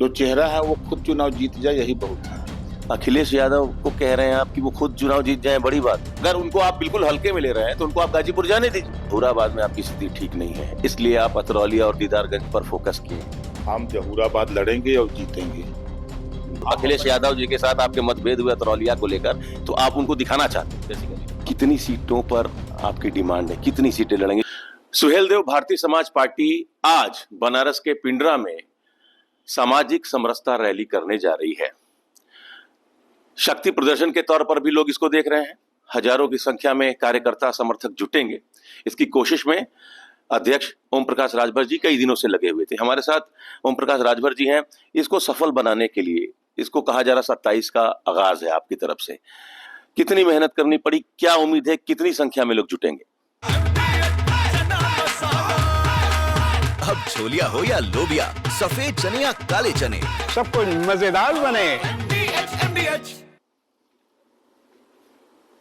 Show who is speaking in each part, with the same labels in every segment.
Speaker 1: जो चेहरा है वो खुद चुनाव जीत जाए यही बहुत है।
Speaker 2: अखिलेश यादव को कह रहे हैं आप कि वो खुद चुनाव जीत जाए, बड़ी बात। अगर उनको आप बिल्कुल हल्के में ले रहे हैं तो उनको आप गाजीपुर जाने दीजिए। हुराबाद में आपकी स्थिति ठीक नहीं है, इसलिए आप अतरौलिया और दीदारगंज पर फोकस किए।
Speaker 1: हम जहूराबाद लड़ेंगे और जीतेंगे।
Speaker 2: अखिलेश यादव जी के साथ आपके मतभेद हुए अतरौलिया को लेकर, तो आप उनको दिखाना चाहते हैं बेसिकली। कितनी सीटों पर आपकी डिमांड है, कितनी सीटें लड़ेंगे? सुहेलदेव भारतीय समाज पार्टी आज बनारस के पिंडरा में सामाजिक समरसता रैली करने जा रही है। शक्ति प्रदर्शन के तौर पर भी लोग इसको देख रहे हैं। हजारों की संख्या में कार्यकर्ता समर्थक जुटेंगे। इसकी कोशिश में अध्यक्ष ओम प्रकाश राजभर जी कई दिनों से लगे हुए थे। हमारे साथ ओम प्रकाश राजभर जी हैं। इसको सफल बनाने के लिए, इसको कहा जा रहा 27 का आगाज है आपकी तरफ से, कितनी मेहनत करनी पड़ी, क्या उम्मीद है, कितनी संख्या में लोग जुटेंगे?
Speaker 3: अब छोलिया हो या लोबिया, सफेद चने या काले चने,
Speaker 4: सब कुछ मजेदार बने।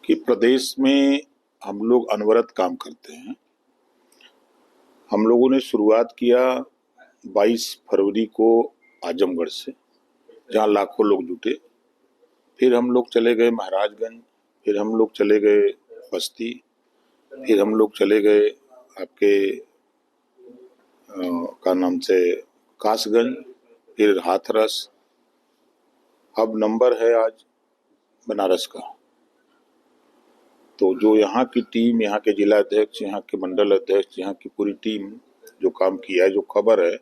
Speaker 1: कि प्रदेश में हम लोग अनवरत काम करते हैं। हम लोगों ने शुरुआत किया 22 फरवरी को आजमगढ़ से, जहां लाखों लोग जुटे। फिर हम लोग चले गए महाराजगंज, फिर हम लोग चले गए बस्ती, फिर हम लोग चले गए आपके का नाम से कासगंज, फिर हाथरस। अब नंबर है आज बनारस का। तो जो यहाँ की टीम, यहाँ के जिला अध्यक्ष, यहाँ के मंडल अध्यक्ष, यहाँ की पूरी टीम जो काम किया है, जो खबर है,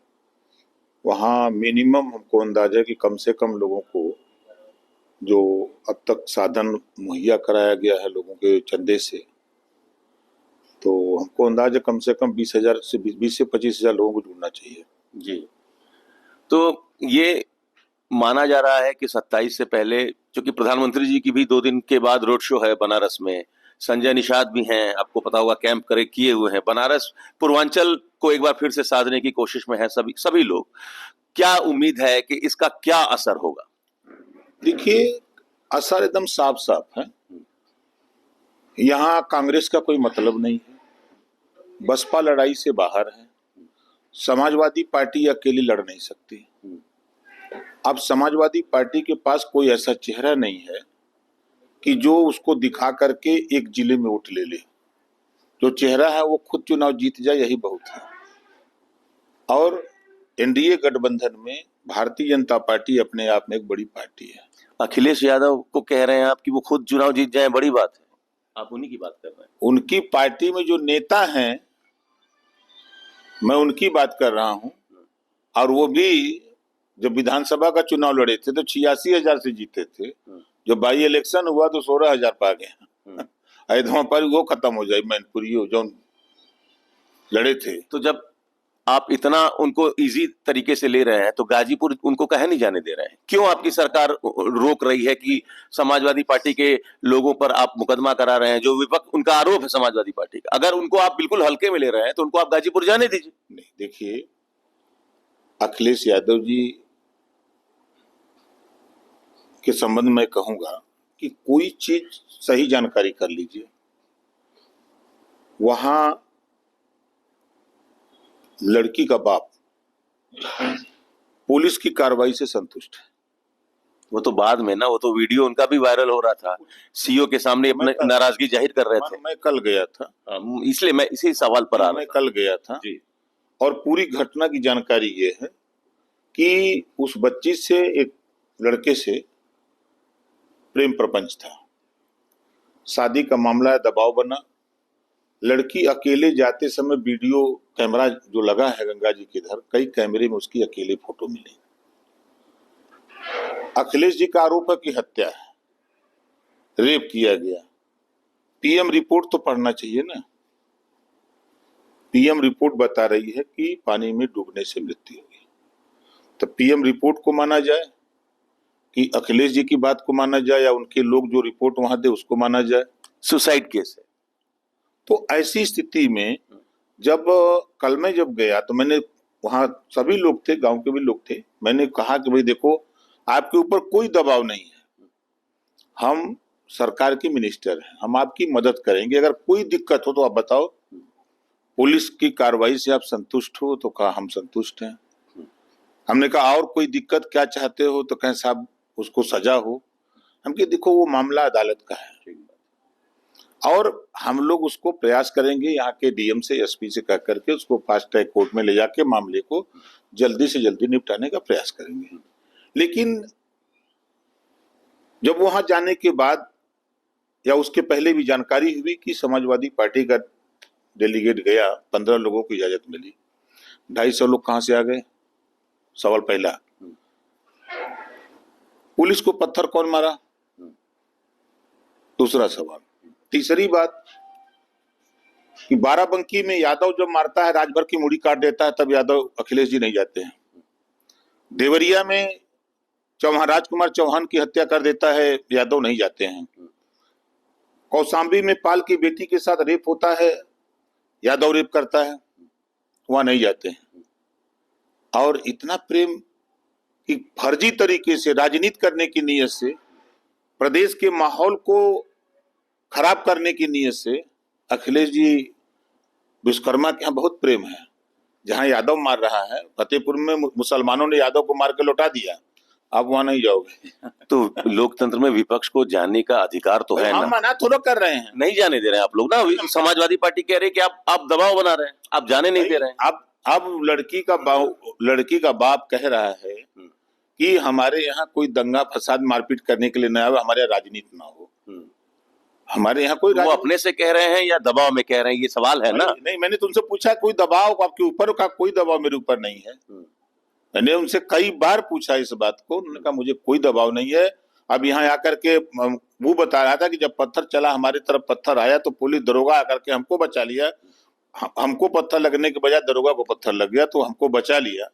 Speaker 1: वहाँ मिनिमम हमको अंदाजा है कि कम से कम लोगों को जो अब तक साधन मुहैया कराया गया है लोगों के चंदे से, तो हमको अंदाजा कम से कम 20,000 से 20 से 25,000 लोगों को जुड़ना चाहिए।
Speaker 2: जी, तो ये माना जा रहा है कि 27 से पहले, क्योंकि प्रधानमंत्री जी की भी 2 दिन के बाद रोड शो है बनारस में, संजय निषाद भी हैं, आपको पता होगा, कैंप करे किए हुए हैं। बनारस पूर्वांचल को एक बार फिर से साधने की कोशिश में है सभी लोग। क्या उम्मीद है कि इसका क्या असर होगा?
Speaker 1: देखिए, असर एकदम साफ साफ है। यहाँ कांग्रेस का कोई मतलब नहीं है, बसपा लड़ाई से बाहर है, समाजवादी पार्टी अकेली लड़ नहीं सकती। अब समाजवादी पार्टी के पास कोई ऐसा चेहरा नहीं है कि जो उसको दिखा करके एक जिले में वोट ले ले। जो चेहरा है वो खुद चुनाव जीत जाए यही बहुत है। और एनडीए गठबंधन में भारतीय जनता पार्टी अपने आप में एक बड़ी पार्टी है।
Speaker 2: अखिलेश यादव को कह रहे हैं आप कि वो खुद चुनाव जीत जाए, बड़ी बात है। आप उन्हीं की बात कर रहे हैं।
Speaker 1: उनकी पार्टी में जो नेता हैं, मैं उनकी बात कर रहा हूं। और वो भी जब विधानसभा का चुनाव लड़े थे तो 86,000 से जीते थे। जो बाई इलेक्शन हुआ तो 16,000 पा गए। अयोध्या पर वो खत्म हो जाए, मैनपुरी हो जो लड़े थे।
Speaker 2: तो जब आप इतना उनको इजी तरीके से ले रहे हैं तो गाजीपुर उनको कहे नहीं जाने दे रहे हैं? क्यों आपकी सरकार रोक रही है कि समाजवादी पार्टी के लोगों पर आप मुकदमा करा रहे हैं? जो विपक्ष, उनका आरोप है समाजवादी पार्टी का, अगर उनको आप बिल्कुल हल्के में ले रहे हैं तो उनको आप गाजीपुर जाने दीजिए।
Speaker 1: नहीं, देखिए, अखिलेश यादव जी के संबंध में कहूंगा कि कोई चीज सही जानकारी कर लीजिए। वहां लड़की का बाप पुलिस की कार्रवाई से संतुष्ट है।
Speaker 2: वो तो बाद में ना, वो तो वीडियो उनका भी वायरल हो रहा था, सीओ के सामने अपने नाराजगी जाहिर कर रहे थे।
Speaker 1: मैं कल गया था,
Speaker 2: इसलिए मैं इसी सवाल पर आ रहा
Speaker 1: मैं कल गया था जी। और पूरी घटना की जानकारी ये है कि उस बच्ची से, एक लड़के से प्रेम प्रपंच था, शादी का मामला, दबाव बना। लड़की अकेले जाते समय वीडियो कैमरा जो लगा है गंगा जी के इधर, कई कैमरे में उसकी अकेले फोटो मिली। अखिलेश जी का आरोप है कि हत्या है, रेप किया गया। पीएम रिपोर्ट तो पढ़ना चाहिए ना। पीएम रिपोर्ट बता रही है कि पानी में डूबने से मृत्यु हुई। तो पीएम रिपोर्ट को माना जाए कि अखिलेश जी की बात को माना जाए, या उनके लोग जो रिपोर्ट वहां दे उसको माना जाए?
Speaker 2: सुसाइड केस है।
Speaker 1: तो ऐसी स्थिति में जब कल मैं जब गया तो मैंने, वहां सभी लोग थे, गांव के भी लोग थे, मैंने कहा कि भाई देखो, आपके ऊपर कोई दबाव नहीं है, हम सरकार के मिनिस्टर हैं, हम आपकी मदद करेंगे। अगर कोई दिक्कत हो तो आप बताओ। पुलिस की कार्रवाई से आप संतुष्ट हो? तो कहा हम संतुष्ट हैं। हमने कहा और कोई दिक्कत क्या चाहते हो, तो कहें साहब उसको सजा हो। हम कहे देखो वो मामला अदालत का है और हम लोग उसको प्रयास करेंगे यहाँ के डीएम से एसपी से कह करके उसको फास्ट ट्रैक कोर्ट में ले जाके मामले को जल्दी से जल्दी निपटाने का प्रयास करेंगे। लेकिन जब वहां जाने के बाद या उसके पहले भी जानकारी हुई कि समाजवादी पार्टी का डेलीगेट गया, 15 लोगों को इजाजत मिली, 250 लोग कहां से आ गए? सवाल पहला। पुलिस को पत्थर कौन मारा? दूसरा सवाल। तीसरी बात कि बाराबंकी में यादव जब मारता है, राजभर की मुड़ी काट देता है, तब यादव अखिलेश जी नहीं जाते हैं। देवरिया में चौहान राजकुमार चौहान की हत्या कर देता है, यादव नहीं जाते हैं। कौशाम्बी में पाल की बेटी के साथ रेप होता है, यादव रेप करता है, वहां नहीं जाते हैं। और इतना प्रेम कि फर्जी तरीके से राजनीति करने की नीयत से, प्रदेश के माहौल को खराब करने की नीयत से अखिलेश जी विश्वकर्मा के यहाँ बहुत प्रेम है। जहां यादव मार रहा है, फतेहपुर में मुसलमानों ने यादव को मार के लौटा दिया, आप वहां नहीं जाओगे।
Speaker 2: तो लोकतंत्र में विपक्ष को जाने का अधिकार तो है ना?
Speaker 1: हम मना थोड़ा कर रहे हैं,
Speaker 2: नहीं जाने दे रहे हैं आप लोग ना। समाजवादी पार्टी कह रही है कि आप दबाव बना रहे हैं, आप जाने नहीं दे रहे हैं।
Speaker 1: अब लड़की का बाप कह रहा है कि हमारे यहाँ कोई दंगा फसाद मारपीट करने के लिए न आवे, हमारे यहाँ राजनीति ना हो। हमारे यहाँ कोई
Speaker 2: वो अपने से कह रहे हैं या दबाव में कह रहे हैं, ये सवाल है ना?
Speaker 1: नहीं, मैंने तुमसे पूछा कोई दबाव आपके ऊपर का? कोई दबाव मेरे ऊपर नहीं है। मैंने उनसे कई बार पूछा इस बात को, उन्होंने कहा मुझे कोई दबाव नहीं है। अब यहाँ आकर के वो बता रहा था कि जब पत्थर चला, हमारी तरफ पत्थर आया तो पुलिस दरोगा आकर के हमको बचा लिया। हमको पत्थर लगने के बजाय दरोगा को पत्थर लग गया, तो हमको बचा लिया।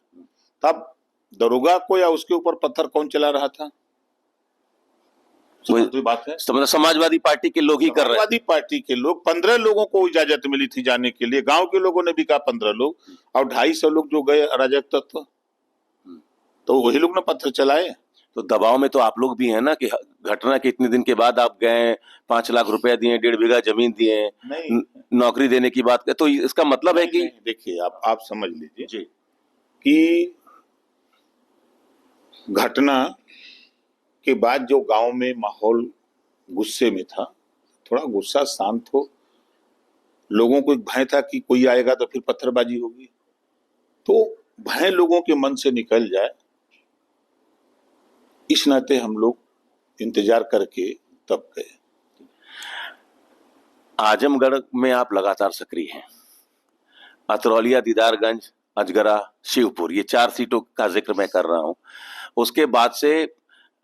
Speaker 1: तब दरोगा को या उसके ऊपर पत्थर कौन चला रहा था? कोई बात है,
Speaker 2: समाजवादी पार्टी के लोग ही कर रहे हैं।
Speaker 1: समाजवादी पार्टी के लोग, 15 लोगों को इजाजत मिली थी जाने के लिए। गांव के लोगों ने भी कहा 15 लोग, और 250 लोग जो गए अराजक तत्व, तो वही लोग ने पत्थर चलाए।
Speaker 2: तो दबाव में तो आप लोग भी हैं ना, कि घटना के इतने दिन के बाद आप गए, 5 लाख रुपया दिए, 1.5 बीघा जमीन दिए, नौकरी देने की बात, तो इसका मतलब है कि
Speaker 1: देखिए आप समझ लीजिए जी कि घटना के बाद जो गांव में माहौल गुस्से में था, थोड़ा गुस्सा शांत हो, लोगों को एक भय था कि कोई आएगा तो फिर पत्थरबाजी होगी, तो भय लोगों के मन से निकल जाए, इस नाते हम लोग इंतजार करके तब गए।
Speaker 2: आजमगढ़ में आप लगातार सक्रिय हैं। अतरौलिया, दीदारगंज, अजगरा, शिवपुर, ये 4 सीटों का जिक्र मैं कर रहा हूं। उसके बाद से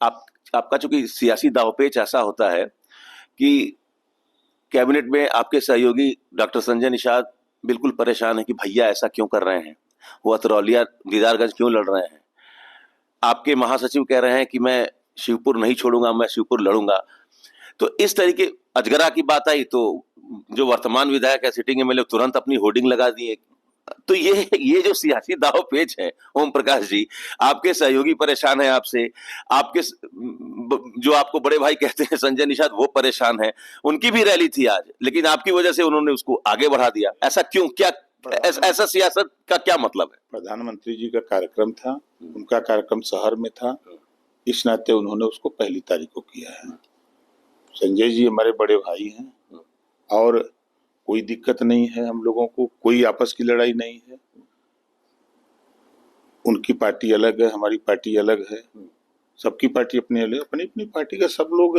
Speaker 2: आपका चूंकि सियासी दांवपेच ऐसा होता है कि कैबिनेट में आपके सहयोगी डॉक्टर संजय निषाद बिल्कुल परेशान है कि भैया ऐसा क्यों कर रहे हैं, वो अतरौलिया दीदारगंज क्यों लड़ रहे हैं। आपके महासचिव कह रहे हैं कि मैं शिवपुर नहीं छोड़ूंगा, मैं शिवपुर लड़ूंगा। तो इस तरीके, अजगरा की बात आई तो जो वर्तमान विधायक है, सिटिंग एमएलए, तुरंत अपनी होर्डिंग लगा दिए। तो ये जो सियासी दांवपेच है, ओम प्रकाश जी, आपके सहयोगी परेशान है आपसे, आपके जो आपको बड़े भाई कहते हैं संजय निषाद, वो परेशान है। उनकी भी रैली थी आज, लेकिन आपकी वजह से उन्होंने उसको आगे बढ़ा दिया। ऐसा क्यों? क्या ऐसा सियासत का क्या मतलब है?
Speaker 1: प्रधानमंत्री जी का कार्यक्रम था, उनका कार्यक्रम शहर में था, इस नाते उन्होंने उसको पहली तारीख को किया है। संजय जी हमारे बड़े भाई हैं और कोई दिक्कत नहीं है, हम लोगों को कोई आपस की लड़ाई नहीं है। उनकी पार्टी अलग है, हमारी पार्टी अलग है, सबकी पार्टी अपनी अलग, अपनी अपनी पार्टी का सब लोग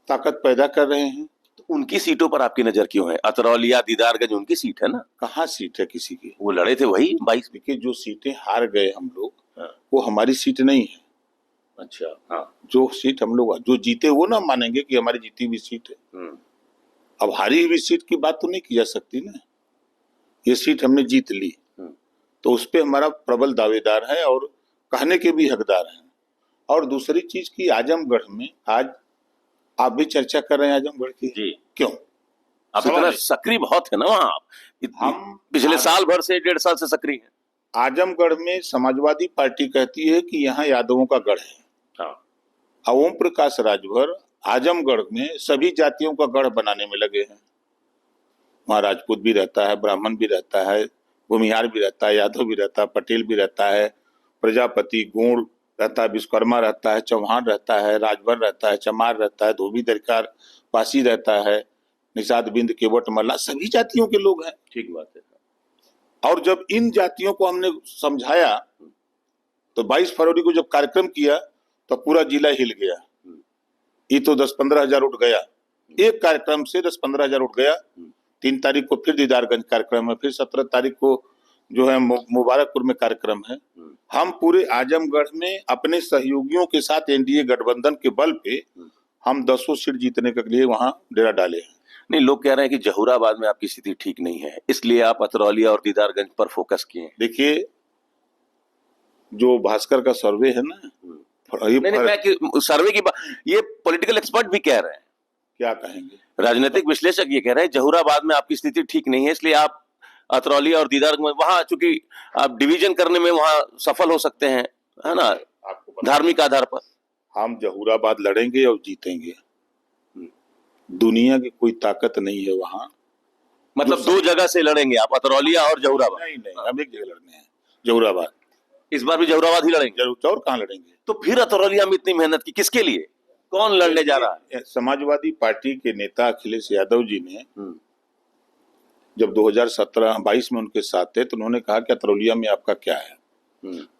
Speaker 1: ताकत पैदा कर रहे हैं।
Speaker 2: तो उनकी सीटों पर आपकी नजर क्यों है? अतरौलिया, दीदारगंज उनकी सीट है ना।
Speaker 1: कहाँ सीट है किसी की?
Speaker 2: वो लड़े थे वही 22।
Speaker 1: देखिए जो सीटें हार गए हम लोग, वो हमारी सीट नहीं है।
Speaker 2: अच्छा, हाँ।
Speaker 1: जो सीट हम लोग जो जीते वो ना मानेंगे कि हमारी जीती हुई सीट है। अब हारी हुई सीट की बात तो नहीं की जा सकती ना। ये सीट हमने जीत ली तो उस पे हमारा प्रबल दावेदार है और कहने के भी हकदार हैं। और दूसरी चीज की आजमगढ़ में आज आप भी चर्चा कर रहे हैं आजमगढ़ की जी। क्यों?
Speaker 2: आप इतना सक्रिय बहुत है ना वहाँ। हम पिछले साल भर से 1.5 साल से सक्रिय हैं।
Speaker 1: आजमगढ़ में समाजवादी पार्टी कहती है कि यहाँ यादवों का गढ़ है। हाँ। ओम प्रकाश राजभर आजमगढ़ में सभी जातियों का गढ़ बनाने में लगे हैं। वहाँ राजपूत भी रहता है, ब्राह्मण भी रहता है, भूमिहार भी रहता है, यादव भी रहता है, पटेल भी रहता है, प्रजापति, गुण रहता है, विश्वकर्मा रहता है, चौहान रहता है, राजभर रहता है, चमार रहता है, धोबी, दरकार, पासी रहता है, निषाद, बिंद, केवट, मल्ला, सभी जातियों के लोग हैं।
Speaker 2: ठीक बात है।
Speaker 1: और जब इन जातियों को हमने समझाया तो 22 फरवरी को जब कार्यक्रम किया तो पूरा जिला हिल गया। ये तो 10-15 हजार उठ गया, एक कार्यक्रम से 10-15 हजार उठ गया। 3 तारीख को फिर दीदारगंज कार्यक्रम है, फिर 17 तारीख को जो है मुबारकपुर में कार्यक्रम है। हम पूरे आजमगढ़ में अपने सहयोगियों के साथ एनडीए गठबंधन के बल पे हम 10 सीट जीतने के लिए वहां डेरा डाले हैं।
Speaker 2: नहीं, लोग कह रहे हैं कि जहूराबाद में आपकी स्थिति ठीक नहीं है, इसलिए आप अतरौलिया और दीदारगंज पर फोकस किए हैं।
Speaker 1: देखिए, जो भास्कर का सर्वे है ना,
Speaker 2: नहीं, सर्वे की बात, ये पॉलिटिकल एक्सपर्ट भी कह रहे हैं।
Speaker 1: क्या कहेंगे?
Speaker 2: राजनीतिक विश्लेषक ये कह रहे हैं जहूराबाद में आपकी स्थिति ठीक नहीं है, इसलिए आप अतरौलिया और दीदारगंज में, वहां चूंकि आप डिवीजन करने में वहां सफल हो सकते हैं, है ना, धार्मिक आधार पर।
Speaker 1: हम जहूराबाद लड़ेंगे और जीतेंगे। दुनिया की कोई ताकत नहीं है वहां।
Speaker 2: मतलब 2 जगह से लड़ेंगे आप, अतरौलिया और जहूराबाद?
Speaker 1: नहीं, हम एक जगह लड़ने हैं, जहूराबाद।
Speaker 2: इस बार भी जहूराबाद ही लड़ेंगे?
Speaker 1: जरूर, और कहाँ लड़ेंगे?
Speaker 2: तो फिर अतरौलिया में इतनी मेहनत की किसके लिए? कौन लड़ने जा रहा है?
Speaker 1: समाजवादी पार्टी के नेता अखिलेश यादव जी ने जब 2017-22 में उनके साथ थे तो उन्होंने कहा कि अतरौलिया में आपका क्या है?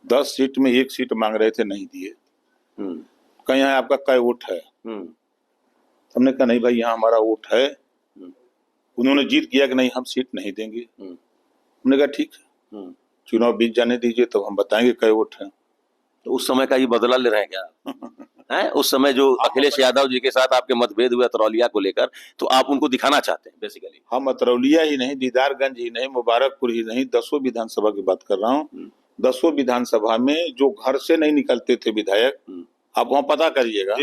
Speaker 1: 10 सीट में 1 सीट मांग रहे थे, नहीं दिए। कहीं यहाँ आपका क्या वोट है? हमने कहा नहीं भाई, यहाँ हमारा वोट है। उन्होंने जीत किया कि नहीं, हम सीट नहीं देंगे। हमने कहा ठीक है, चुनाव बीत जाने दीजिए, तो हम बताएंगे क्या वोट है।
Speaker 2: तो उस समय का ये बदला ले रहे हैं क्या? है उस समय जो अखिलेश यादव जी के साथ आपके मतभेद हुए अतरौलिया को लेकर, तो आप उनको दिखाना चाहते हैं बेसिकली?
Speaker 1: हम अतरौलिया ही नहीं, दीदारगंज ही नहीं, मुबारकपुर ही नहीं, 10 विधानसभा की बात कर रहा हूँ। 10 विधानसभा में जो घर से नहीं निकलते थे विधायक, आप वहाँ पता करिएगा,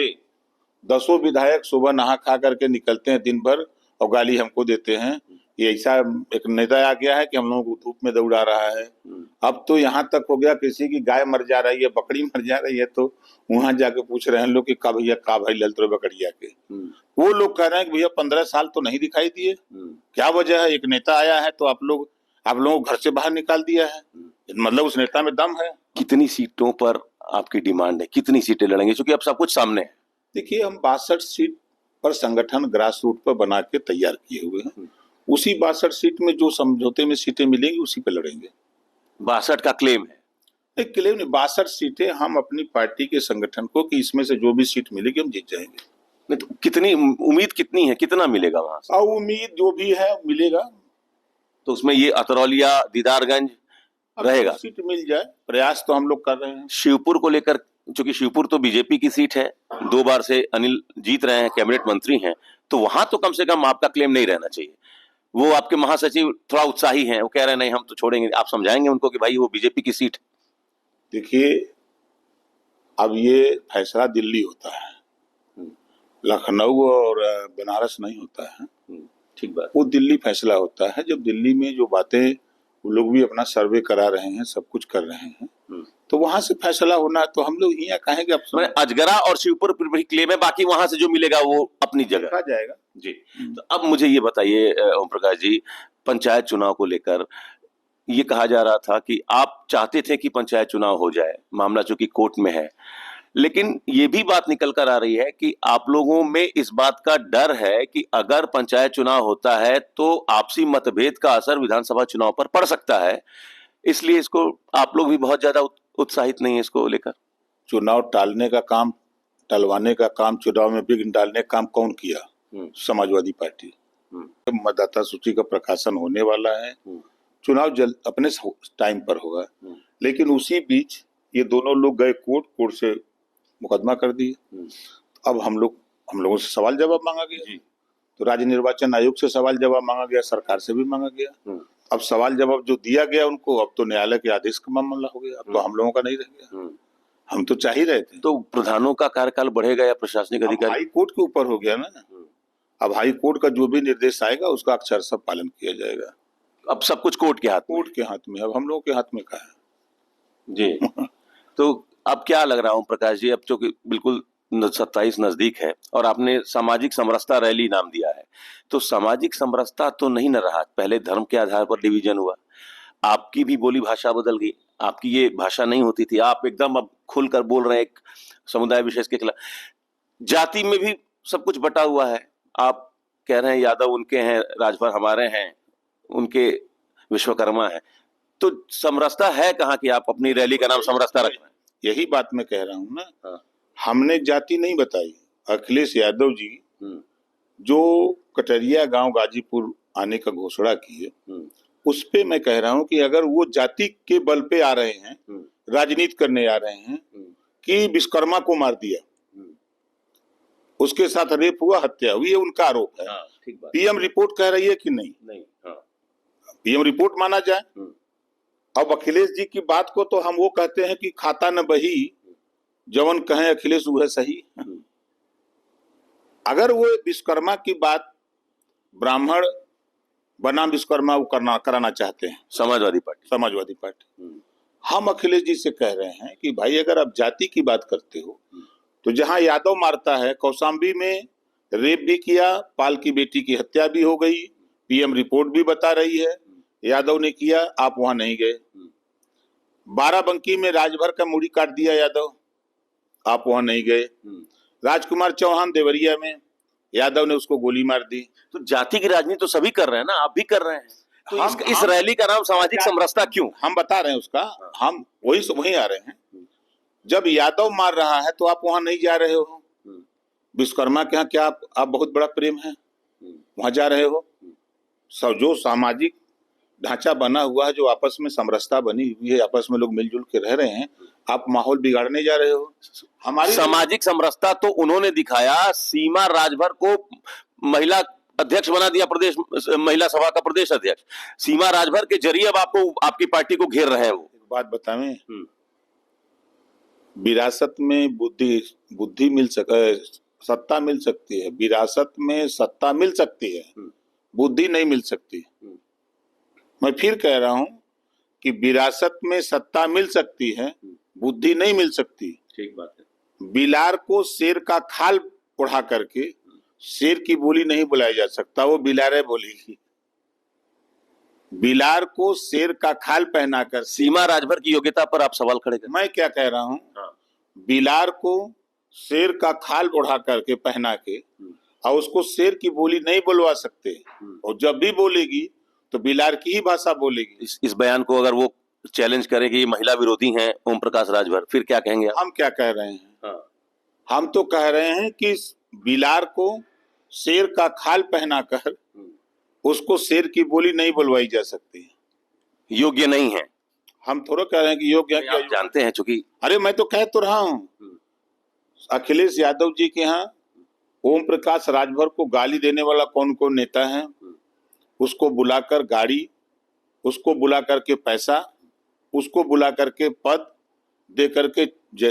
Speaker 1: 10 विधायक सुबह नहा खा करके निकलते हैं दिन भर और गाली हमको देते हैं। ये ऐसा एक नेता आ गया है कि हम लोगों को धूप में दौड़ा रहा है। अब तो यहाँ तक हो गया, किसी की गाय मर जा रही है, बकरी मर जा रही है, तो वहां जाके पूछ रहे हैं लोग कि का भैया, का भाई ललत बकरिया के। वो लोग कह रहे हैं कि भैया 15 साल तो नहीं दिखाई दिए, क्या वजह है? एक नेता आया है तो आप लोगों को घर से बाहर निकाल दिया है, मतलब उस नेता में दम है।
Speaker 2: कितनी सीटों पर आपकी डिमांड है? कितनी सीटें लड़ेंगे? क्योंकि अब सब कुछ सामने है।
Speaker 1: देखिए, हम 62 सीट पर संगठन ग्रास रूट पर बना के तैयार किए हुए हैं। उसी 62 सीट में जो समझौते में सीटें मिलेंगी उसी पे लड़ेंगे।
Speaker 2: 62 का क्लेम है?
Speaker 1: एक क्लेम नहीं, 62 सीटें हम अपनी पार्टी के संगठन को कि इसमें से जो भी सीट मिलेगी हम जीत जाएंगे।
Speaker 2: नहीं तो कितनी उम्मीद, कितनी है, कितना मिलेगा वहां से?
Speaker 1: और उम्मीद जो भी है मिलेगा।
Speaker 2: तो उसमें ये अतरौलिया, दीदारगंज रहेगा,
Speaker 1: सीट मिल जाए, प्रयास तो हम लोग कर रहे हैं।
Speaker 2: शिवपुर को लेकर, क्योंकि शिवपुर तो बीजेपी की सीट है, 2 बार से अनिल जीत रहे हैं, कैबिनेट मंत्री हैं, तो वहां तो कम से कम आपका क्लेम नहीं रहना चाहिए। वो आपके महासचिव थोड़ा उत्साही हैं, वो कह रहे हैं नहीं हम तो छोड़ेंगे। आप समझाएंगे उनको कि भाई वो बीजेपी की सीट?
Speaker 1: देखिए, अब ये फैसला दिल्ली होता है, लखनऊ और बनारस नहीं होता है।
Speaker 2: ठीक बात।
Speaker 1: वो दिल्ली फैसला होता है। जब दिल्ली में जो बातें, वो लोग भी अपना सर्वे करा रहे हैं, सब कुछ कर रहे हैं, तो वहां से फैसला होना है। तो हम लोग यहाँ कहेंगे अब
Speaker 2: अजगरा और शिवपुर पर भी क्लेम है, बाकी वहां से जो मिलेगा वो अपनी जगह
Speaker 1: जाएगा
Speaker 2: जी। तो अब मुझे ये बताइए ओम प्रकाश जी, पंचायत चुनाव को लेकर ये कहा जा रहा था कि आप चाहते थे कि पंचायत चुनाव हो जाए, मामला चूंकि कोर्ट में है, लेकिन ये भी बात निकल कर आ रही है कि आप लोगों में इस बात का डर है कि अगर पंचायत चुनाव होता है तो आपसी मतभेद का असर विधानसभा चुनाव पर पड़ सकता है, इसलिए इसको आप लोग भी बहुत ज्यादा उत्साहित नहीं है इसको लेकर।
Speaker 1: चुनाव टालने का काम, टलवाने का काम, चुनाव में विघ्न डालने का काम कौन किया? समाजवादी पार्टी। मतदाता सूची का प्रकाशन होने वाला है, चुनाव जल्द अपने टाइम पर होगा, लेकिन उसी बीच ये दोनों लोग गए कोर्ट से मुकदमा कर दिए। अब हम लोगों से सवाल जवाब मांगा गया, तो राज्य निर्वाचन आयोग से सवाल जवाब मांगा गया, सरकार से भी मांगा गया। अब सवाल जवाब जो दिया गया उनको, अब तो न्यायालय के आदेश का मामला हो गया, अब तो हम लोगों का नहीं रह गया। हम तो चाह ही रहे थे।
Speaker 2: तो प्रधानों का कार्यकाल बढ़ेगा या प्रशासनिक अधिकारी?
Speaker 1: हाई कोर्ट के ऊपर हो गया ना। अब हाई कोर्ट का जो भी निर्देश आएगा उसका अक्षरशः पालन किया जाएगा।
Speaker 2: अब सब कुछ कोर्ट के हाथ
Speaker 1: में, अब हम लोगों के हाथ में कहाँ है
Speaker 2: जी। तो अब क्या लग रहा है ओम प्रकाश जी, अब जो बिल्कुल 27 नजदीक है और आपने सामाजिक समरसता रैली नाम दिया है, तो सामाजिक समरसता तो नहीं न रहा, पहले धर्म के आधार पर डिवीजन हुआ, आपकी भी बोली भाषा बदल गई, आपकी ये भाषा नहीं होती थी, आप एकदम अब खुलकर बोल रहे हैं एक समुदाय विशेष के खिलाफ। जाति में भी सब कुछ बटा हुआ है, आप कह रहे हैं यादव उनके हैं, राजभर हमारे हैं, उनके विश्वकर्मा है, तो समरसता है कहाँ कि आप अपनी रैली का नाम समरसता रख रहे हैं?
Speaker 1: यही बात मैं कह रहा हूं ना।
Speaker 2: हाँ।
Speaker 1: हमने जाति नहीं बताई। अखिलेश यादव जी जो कटरिया गांव गाजीपुर आने का घोषणा किए, उस पे मैं कह रहा हूं कि अगर वो जाति के बल पे आ रहे हैं, राजनीति करने आ रहे हैं कि विश्वकर्मा को मार दिया, उसके साथ रेप हुआ, हत्या हुई, ये उनका आरोप है।
Speaker 2: हाँ, ठीक बात।
Speaker 1: पीएम रिपोर्ट कह रही है कि नहीं?
Speaker 2: नहीं। हाँ।
Speaker 1: पीएम रिपोर्ट माना जाए। अब अखिलेश जी की बात को तो हम वो कहते हैं कि खाता न बही, जवन कहें अखिलेश वह है सही। अगर वो विश्वकर्मा की बात ब्राह्मण बनाम विश्वकर्मा वो कराना चाहते हैं समाजवादी पार्टी, हम अखिलेश जी से कह रहे हैं कि भाई अगर आप जाति की बात करते हो तो जहां यादव मारता है, कौशाम्बी में रेप भी किया, पाल की बेटी की हत्या भी हो गई, पीएम रिपोर्ट भी बता रही है यादव ने किया, आप वहां नहीं गए। बाराबंकी में राजभर का मुड़ी काट दिया यादव, आप वहां नहीं गए। राजकुमार चौहान देवरिया में यादव ने उसको गोली मार दी।
Speaker 2: तो जाति की राजनीति तो सभी कर रहे हैं ना, आप भी कर रहे हैं, तो इस रैली का नाम सामाजिक समरसता क्यों?
Speaker 1: हम बता रहे हैं उसका, हम वही आ रहे हैं। जब यादव मार रहा है तो आप वहां नहीं जा रहे हो। विश्वकर्मा के यहाँ क्या आप बहुत बड़ा प्रेम है, वहां जा रहे हो। जो सामाजिक ढांचा बना हुआ है, जो आपस में समरसता बनी हुई है, आपस में लोग मिलजुल के रह रहे हैं, आप माहौल बिगाड़ने जा रहे हो। हमारी
Speaker 2: सामाजिक समरसता तो उन्होंने दिखाया, सीमा राजभर को महिला अध्यक्ष बना दिया, प्रदेश महिला सभा का प्रदेश अध्यक्ष। सीमा राजभर के जरिए अब आपको आपकी पार्टी को घेर रहे हैं वो।
Speaker 1: एक बात बतावें, विरासत में बुद्धि मिल सत्ता मिल सकती है, विरासत में सत्ता मिल सकती है, बुद्धि नहीं मिल सकती। मैं फिर कह रहा हूं कि विरासत में सत्ता मिल सकती है, बुद्धि नहीं मिल सकती।
Speaker 2: ठीक बात है।
Speaker 1: बिलार को शेर का खाल उड़ा करके शेर की बोली नहीं बुलाया जा सकता, वो बिलारे बोलेगी। बिलार को शेर का खाल पहनाकर
Speaker 2: सीमा राजभर की योग्यता पर आप सवाल खड़े कर।
Speaker 1: मैं क्या कह रहा हूँ,
Speaker 2: हाँ।
Speaker 1: बिलार को शेर का खाल उड़ा करके पहना के और उसको शेर की बोली नहीं बुलवा सकते, और जब भी बोलेगी तो बिलार की ही भाषा बोलेगी।
Speaker 2: इस बयान को अगर वो चैलेंज करें कि महिला विरोधी हैं ओम प्रकाश राजभर, फिर क्या कहेंगे आप?
Speaker 1: हम क्या कह रहे हैं?
Speaker 2: हाँ।
Speaker 1: हम तो कह रहे हैं कि बिलार को शेर का खाल पहनाकर उसको शेर की बोली नहीं बुलवाई जा सकती,
Speaker 2: योग्य नहीं है।
Speaker 1: हम थोड़ा कह रहे हैं कि योग्य है,
Speaker 2: आप जानते हैं चूंकि।
Speaker 1: अरे मैं तो कह तो रहा हूँ, अखिलेश यादव जी के यहाँ ओम प्रकाश राजभर को गाली देने वाला कौन कौन नेता है, उसको बुलाकर गाड़ी, उसको बुला करके पैसा, उसको बुला करके पद दे करके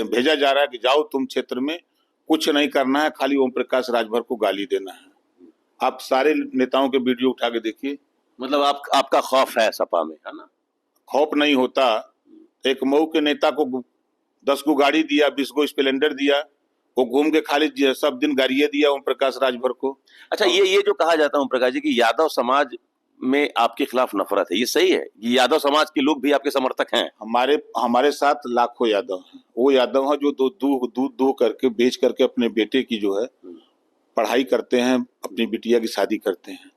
Speaker 1: भेजा जा रहा है कि जाओ तुम क्षेत्र में कुछ नहीं करना है, खाली ओम प्रकाश राजभर को गाली देना है। आप सारे नेताओं के वीडियो उठा के देखिए।
Speaker 2: मतलब आपका खौफ है सपा में, है ना?
Speaker 1: खौफ नहीं होता। एक मऊ के नेता को 10 गो गाड़ी दिया, 20 गो स्प्लेंडर दिया, वो घूम के खाली सब दिन गाड़ियां दिया ओम प्रकाश राजभर को।
Speaker 2: अच्छा, ये जो कहा जाता है ओम प्रकाश जी कि यादव समाज में आपके खिलाफ नफरत है, ये सही है? ये यादव समाज के लोग भी आपके समर्थक हैं?
Speaker 1: हमारे साथ लाखों यादव हैं। वो यादव हैं जो दूध दो करके बेच करके अपने बेटे की जो है पढ़ाई करते हैं, अपनी बिटिया की शादी करते हैं।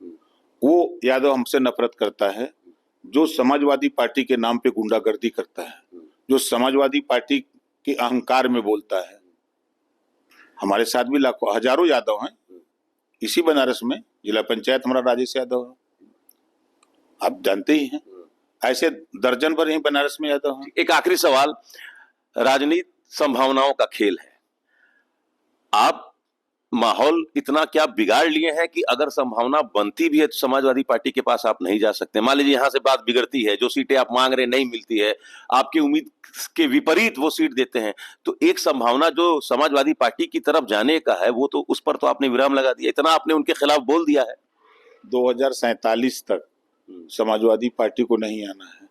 Speaker 1: वो यादव हमसे नफरत करता है जो समाजवादी पार्टी के नाम पे गुंडागर्दी करता है, जो समाजवादी पार्टी के अहंकार में बोलता है। हमारे साथ भी लाखों हजारों यादव हैं। इसी बनारस में जिला पंचायत हमारा राजेश यादव है, आप जानते ही हैं। ऐसे दर्जन भर ही बनारस में यादव हैं।
Speaker 2: एक आखिरी सवाल, राजनीति संभावनाओं का खेल है। आप माहौल इतना क्या बिगाड़ लिए हैं कि अगर संभावना बनती भी है तो समाजवादी पार्टी के पास आप नहीं जा सकते? मान लीजिए यहां से बात बिगड़ती है, जो सीटें आप मांग रहे नहीं मिलती है, आपकी उम्मीद के विपरीत वो सीट देते हैं, तो एक संभावना जो समाजवादी पार्टी की तरफ जाने का है वो तो उस पर तो आपने विराम लगा दिया, इतना आपने उनके खिलाफ बोल दिया है।
Speaker 1: 2047 तक समाजवादी पार्टी को नहीं आना है।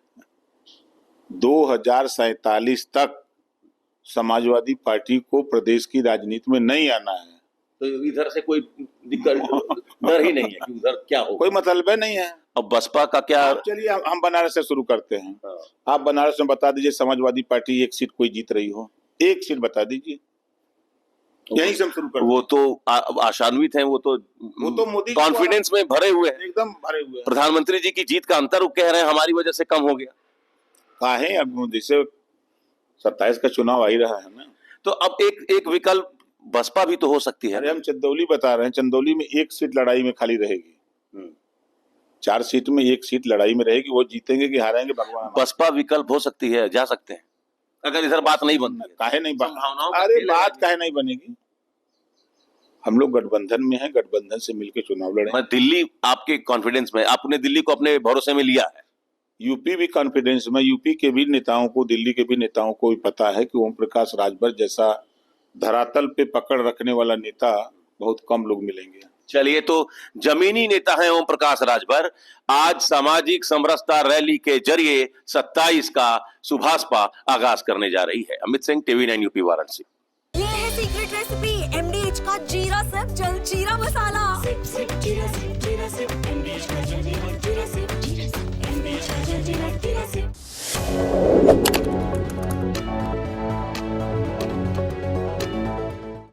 Speaker 1: 2047 तक समाजवादी पार्टी को प्रदेश की राजनीति में नहीं आना है।
Speaker 2: तो इधर से कोई दिक्कत डर ही नहीं है कि उधर क्या हो,
Speaker 1: कोई मतलब नहीं है।
Speaker 2: अब बसपा का क्या?
Speaker 1: आप चलिए हम बनारस से शुरू करते हैं। आप बनारस में बता दीजिए समाजवादी पार्टी एक सीट कोई जीत रही हो, एक सीट बता दीजिए, यहीं से हम शुरू करते हैं।
Speaker 2: वो तो आशान्वित हैं, वो तो
Speaker 1: मोदी
Speaker 2: कॉन्फिडेंस में भरे हुए हैं,
Speaker 1: एकदम भरे हुए हैं।
Speaker 2: प्रधानमंत्री जी की जीत का अंतर वो कह रहे हैं हमारी वजह से कम हो गया।
Speaker 1: काहे अब जैसे 27 का चुनाव आ ही रहा है ना,
Speaker 2: तो अब एक विकल्प बसपा भी तो हो सकती है।
Speaker 1: अरे हम चंदौली बता रहे हैं, चंदौली में एक सीट लड़ाई में खाली रहेगी, 4 सीट में एक सीट लड़ाई में रहेगी, वो जीतेंगे कि हारेंगे भगवान।
Speaker 2: बसपा विकल्प हो सकती है, जा सकते हैं अगर इधर बात नहीं बनती।
Speaker 1: काहे नहीं
Speaker 2: संभावनाओं का
Speaker 1: अरे
Speaker 2: खेल है।
Speaker 1: बात काहे नहीं बनेगी, हम लोग गठबंधन में हैं, गठबंधन से मिलकर चुनाव लड़ें।
Speaker 2: मैं दिल्ली आपके कॉन्फिडेंस में, आपने दिल्ली को अपने भरोसे में लिया है।
Speaker 1: यूपी भी कॉन्फिडेंस में, यूपी के भी नेताओं को, दिल्ली के भी नेताओं को भी पता है कि ओम प्रकाश राजभर जैसा धरातल पे पकड़ रखने वाला नेता बहुत कम लोग मिलेंगे।
Speaker 2: चलिए, तो जमीनी नेता हैं ओम प्रकाश राजभर। आज सामाजिक समरसता रैली के जरिए 27 का सुभाषपा आगाज करने जा रही है। Amit Singh, TV9 UP, Varanasi.
Speaker 5: ये है सीक्रेट रेसिपी MDH का जीरा सिर्फ जल जीरा मसाला। जीरा सिर्फ MDH का जल जीरा सिर्फ MDH का जल जीरा सिर्फ